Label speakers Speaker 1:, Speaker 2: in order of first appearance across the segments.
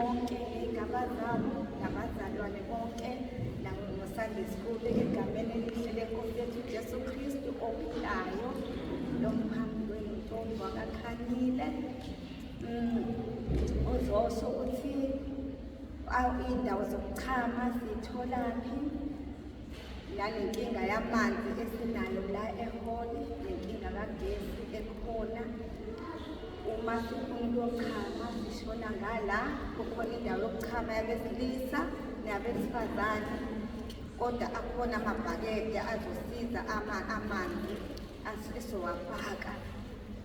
Speaker 1: bonke ngey'gaba zabo nabazalwane bonke nango-Sunday School egameni elihle leNkosi yethu Jesu Kristu ophilayo lo mphambi kwentombi wakaKhanyile. Uzosho ukuthi iy'ndawo zokuchama siyitholaphi, nanenkinga yamanzi esinayo la eholi, nenkinga kagesi ekhona. Uma sifuna ukuyochama sishona ngala, kukhona indawo yokuchama yabesilisa neyabesifazane, kodwa akhona amabhakede azosiza amanzi esowafaka,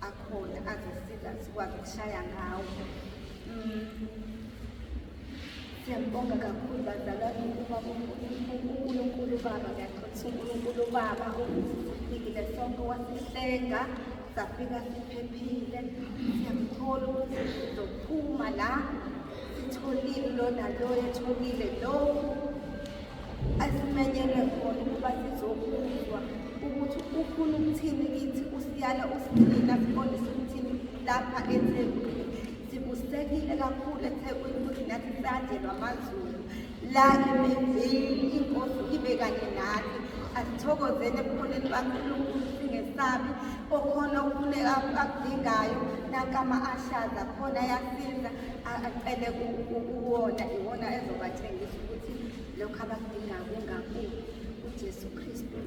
Speaker 1: akhona azosiza sikwazi ukushaya ngawo. Siyambonga kakhulu bazalwane ukuba uNkulunkulu Baba, ngiyaqolisa uNkulunkulu Baba ukuthi sifikile sonke wasihlenga safika siphephile. Siyamthola ukuthi sizophuma la sitholile lo naloyo etholile lokhu asimenyele khona ukuba sizokuzwa ukuthi ufuna ukuthini kithi, usiyala usigcina sibonise ukuthini lapha eThekwini. Sibusekile kakhulu eThekwini ukuthi nathi sahanjelwa amazulu la imivili inkosi ibe kanye nathi. Asithokozeni ebukhoneni baNkulunkulu singesabi, okhona okufuneka akudingayo nanka ama-ashaza khona ayasiza, acele kuwona, iwona ezobatshengisa ukuthi lokhu abakudingayo kungakuphi. uJesu Kristu.